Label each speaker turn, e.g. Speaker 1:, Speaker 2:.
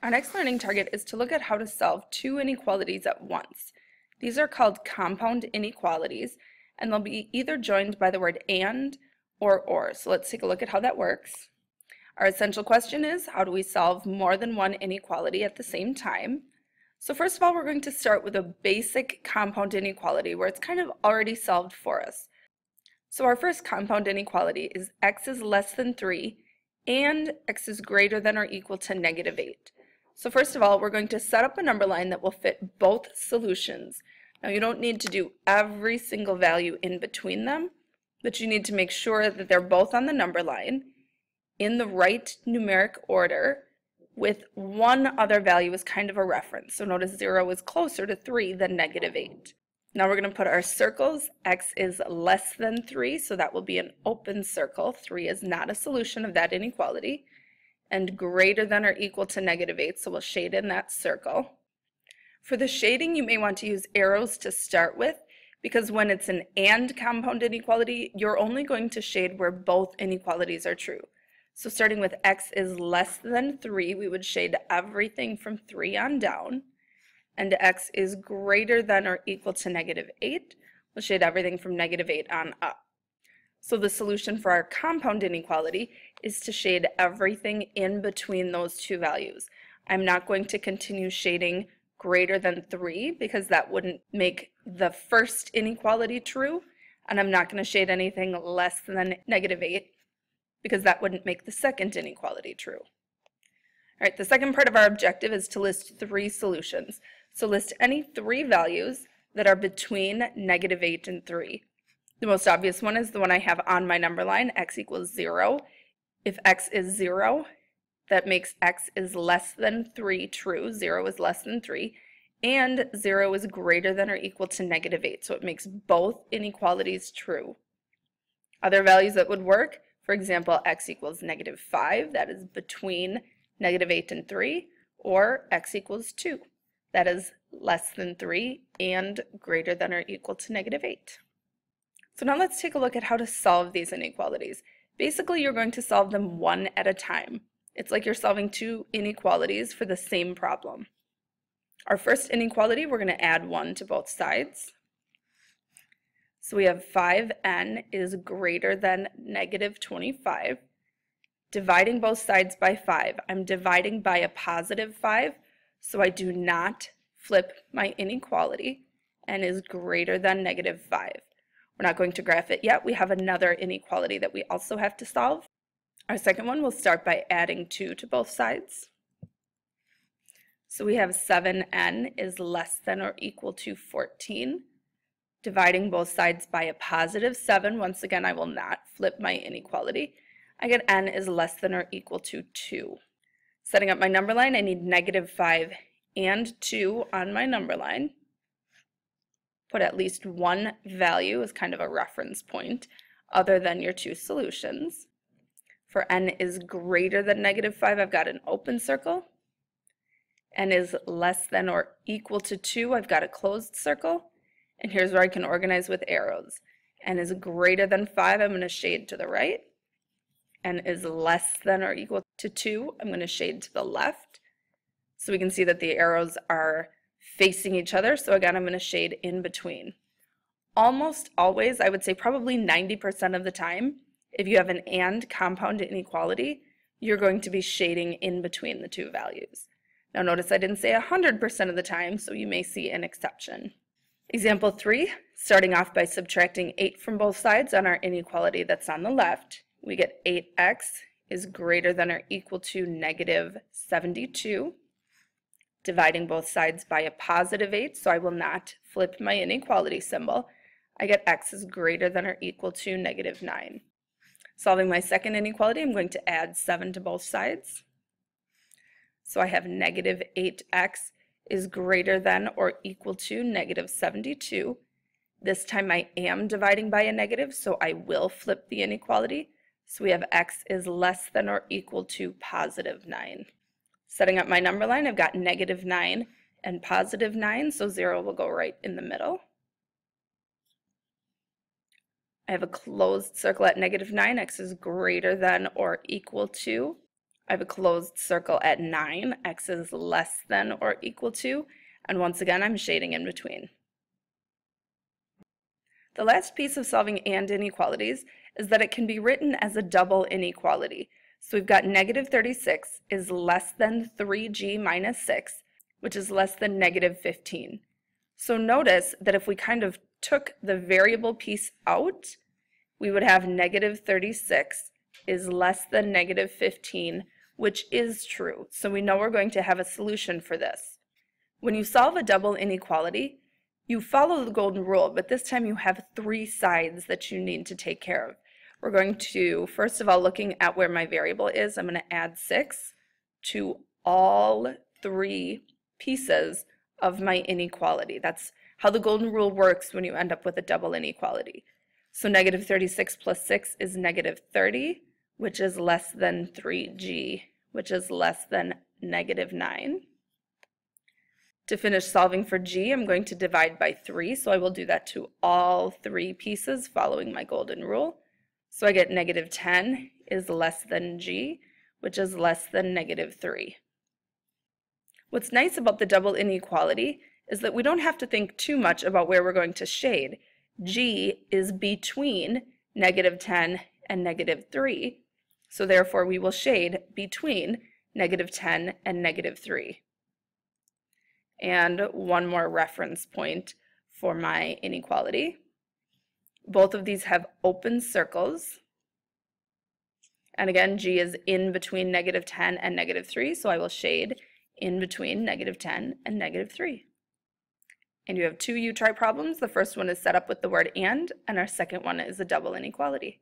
Speaker 1: Our next learning target is to look at how to solve two inequalities at once. These are called compound inequalities, and they'll be either joined by the word and or. So let's take a look at how that works. Our essential question is, how do we solve more than one inequality at the same time? So first of all, we're going to start with a basic compound inequality where it's kind of already solved for us. So our first compound inequality is x is less than 3 and x is greater than or equal to -8. So first of all, we're going to set up a number line that will fit both solutions. Now you don't need to do every single value in between them, but you need to make sure that they're both on the number line in the right numeric order with one other value as kind of a reference. So notice 0 is closer to 3 than -8. Now we're going to put our circles. X is less than 3, so that will be an open circle. 3 is not a solution of that inequality. And greater than or equal to -8, so we'll shade in that circle. For the shading, you may want to use arrows to start with, because when it's an and compound inequality, you're only going to shade where both inequalities are true. So starting with x is less than 3, we would shade everything from 3 on down. And x is greater than or equal to -8, we'll shade everything from -8 on up. So the solution for our compound inequality is to shade everything in between those two values. I'm not going to continue shading greater than 3 because that wouldn't make the first inequality true, and I'm not going to shade anything less than -8 because that wouldn't make the second inequality true. All right, the second part of our objective is to list 3 solutions. So list any 3 values that are between -8 and 3. The most obvious one is the one I have on my number line, x equals 0. If x is 0, that makes x is less than 3 true. 0 is less than 3. And 0 is greater than or equal to -8. So it makes both inequalities true. Other values that would work, for example, x equals -5. That is between -8 and 3. Or x equals 2. That is less than 3 and greater than or equal to -8. So now let's take a look at how to solve these inequalities. Basically, you're going to solve them one at a time. It's like you're solving 2 inequalities for the same problem. Our first inequality, we're going to add 1 to both sides. So we have 5n is greater than -25. Dividing both sides by 5. I'm dividing by a positive 5, so I do not flip my inequality, and is greater than -5. We're not going to graph it yet. We have another inequality that we also have to solve. Our second one will start by adding 2 to both sides. So we have 7n is less than or equal to 14. Dividing both sides by a positive 7, once again I will not flip my inequality. I get n is less than or equal to 2. Setting up my number line, I need -5 and 2 on my number line. Put at least one value as kind of a reference point other than your 2 solutions. For n is greater than -5, I've got an open circle. N is less than or equal to 2, I've got a closed circle. And here's where I can organize with arrows. N is greater than 5, I'm going to shade to the right. N is less than or equal to 2, I'm going to shade to the left. So we can see that the arrows are facing each other, so again I'm going to shade in between. Almost always, I would say probably 90% of the time, if you have an and compound inequality, you're going to be shading in between the 2 values. Now notice I didn't say 100% of the time, so you may see an exception. Example 3, starting off by subtracting 8 from both sides on our inequality that's on the left, we get 8x is greater than or equal to -72. Dividing both sides by a positive 8, so I will not flip my inequality symbol. I get x is greater than or equal to -9. Solving my second inequality, I'm going to add 7 to both sides. So I have -8x is greater than or equal to -72. This time I am dividing by a negative, so I will flip the inequality. So we have x is less than or equal to +9. Setting up my number line, I've got -9 and +9, so 0 will go right in the middle. I have a closed circle at -9, x is greater than or equal to I have a closed circle at 9, x is less than or equal to, and once again I'm shading in between. The last piece of solving and inequalities is that it can be written as a double inequality. So we've got negative 36 is less than 3g minus 6, which is less than negative 15. So notice that if we kind of took the variable piece out, we would have negative 36 is less than negative 15, which is true. So we know we're going to have a solution for this. When you solve a double inequality, you follow the golden rule, but this time you have 3 sides that you need to take care of. We're going to, first of all, looking at where my variable is, I'm going to add 6 to all 3 pieces of my inequality. That's how the golden rule works when you end up with a double inequality. So negative 36 plus 6 is negative 30, which is less than 3g, which is less than negative 9. To finish solving for g, I'm going to divide by 3, so I will do that to all 3 pieces following my golden rule. So I get negative 10 is less than g, which is less than negative 3. What's nice about the double inequality is that we don't have to think too much about where we're going to shade. G is between negative 10 and negative 3, so therefore we will shade between negative 10 and negative 3. And one more reference point for my inequality. Both of these have open circles. And again, g is in between negative 10 and negative 3, so I will shade in between negative 10 and negative 3. And you have 2 U-try problems. The first one is set up with the word and our second one is a double inequality.